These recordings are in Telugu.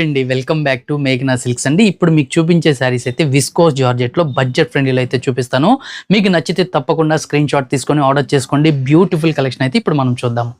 అండి వెల్కమ్ బ్యాక్ టు మేఘనా సిల్క్స్ అండి. ఇప్పుడు మీకు చూపించే శారీస్ అయితే విస్కోస్ జార్జెట్ లో బడ్జెట్ ఫ్రెండ్లీలో అయితే చూపిస్తాను. మీకు నచ్చితే తప్పకుండా స్క్రీన్ షాట్ తీసుకొని ఆర్డర్ చేసుకోండి. బ్యూటిఫుల్ కలెక్షన్ అయితే ఇప్పుడు మనం చూద్దాం.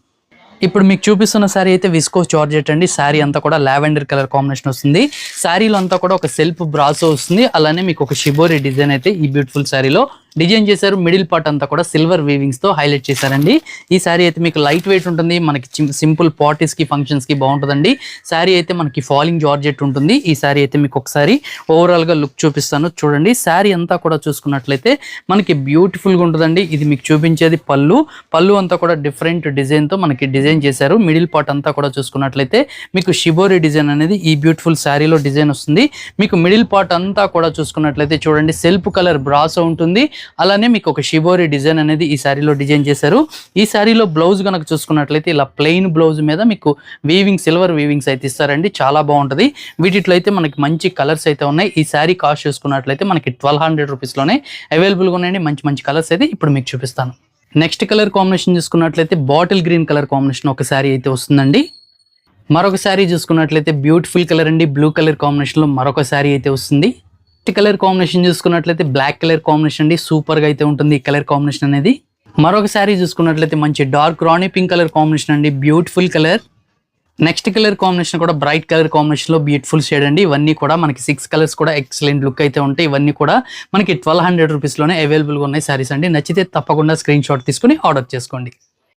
ఇప్పుడు మీకు చూపిస్తున్న శారీ అయితే విస్కోస్ జార్జెట్ అండి. శారీ అంతా కూడా లావెండర్ కలర్ కాంబినేషన్ వస్తుంది. శారీలో అంతా కూడా ఒక సెల్ఫ్ బ్రాసో వస్తుంది. అలానే మీకు ఒక షిబోరి డిజైన్ అయితే ఈ బ్యూటిఫుల్ శారీలో డిజైన్ చేశారు. మిడిల్ పార్ట్ అంతా కూడా సిల్వర్ వీవింగ్స్ తో హైలైట్ చేశారండి. ఈ శారీ అయితే మీకు లైట్ వెయిట్ ఉంటుంది. మనకి సింపుల్ పార్టీస్ కి ఫంక్షన్స్ కి బాగుంటుందండి. శారీ అయితే మనకి ఫాలింగ్ జార్జెట్ ఉంటుంది. ఈ శారీ అయితే మీకు ఒకసారి ఓవరాల్ గా లుక్ చూపిస్తాను చూడండి. శారీ అంతా కూడా చూసుకున్నట్లయితే మనకి బ్యూటిఫుల్ గా ఉంటుందండి. ఇది మీకు చూపించేది పళ్ళు అంతా కూడా డిఫరెంట్ డిజైన్ తో మనకి డిజైన్ చేశారు. మిడిల్ పార్ట్ అంతా కూడా చూసుకున్నట్లయితే మీకు షిబోరి డిజైన్ అనేది ఈ బ్యూటిఫుల్ శారీలో డిజైన్ వస్తుంది. మీకు మిడిల్ పార్ట్ అంతా కూడా చూసుకున్నట్లయితే చూడండి సెల్ఫ్ కలర్ బ్రాసో ఉంటుంది. అలానే మీకు ఒక షిబోరి డిజైన్ అనేది ఈ శారీలో డిజైన్ చేశారు. ఈ శారీలో బ్లౌజ్ కనుక చూసుకున్నట్లయితే ఇలా ప్లెయిన్ బ్లౌజ్ మీద మీకు వీవింగ్ సిల్వర్ వీవింగ్స్ అయితే ఇస్తారండి. చాలా బాగుంటుంది. వీటిలో అయితే మనకి మంచి కలర్స్ అయితే ఉన్నాయి. ఈ శారీ కాస్ట్ చూసుకున్నట్లయితే మనకి 1200 రూపీస్లోనే అవైలబుల్గా ఉన్నాయండి. మంచి మంచి కలర్స్ అయితే ఇప్పుడు మీకు చూపిస్తాను. నెక్స్ట్ కలర్ కాంబినేషన్ చూసుకున్నట్లయితే బాటిల్ గ్రీన్ కలర్ కాంబినేషన్ ఒక శారీ అయితే వస్తుందండి. మరొక శారీ చూసుకున్నట్లయితే బ్యూటిఫుల్ కలర్ అండి. బ్లూ కలర్ కాంబినేషన్లో మరొక శారీ అయితే వస్తుంది. కలర్ కాంబినేషన్ చూసుకున్నట్లయితే బ్లాక్ కలర్ కాంబినేషన్ అండి. సూపర్ గా అయితే ఉంటుంది ఈ కలర్ కాంబినేషన్ అనేది. మరొక శారీ చూసుకున్నట్లయితే మంచి డార్క్ రాణి పింక్ కలర్ కాంబినేషన్ అండి. Beautiful colour. Next colour combination కూడా బ్రైట్ కలర్ కాంబినేషన్ లో బ్యూటిఫుల్ షేడ్ అండి. ఇవన్నీ కూడా మనకి 6 కలర్స్ కూడా ఎక్సలెంట్ లుక్ అయితే ఉంటాయి. ఇవన్నీ కూడా మనకి 1200 రూపీస్లోనే అవైలబుల్గా ఉన్నాయి శారీస్ అండి. నచ్చితే తప్పకుండా స్క్రీన్ షాట్ తీసుకుని ఆర్డర్ చేసుకోండి.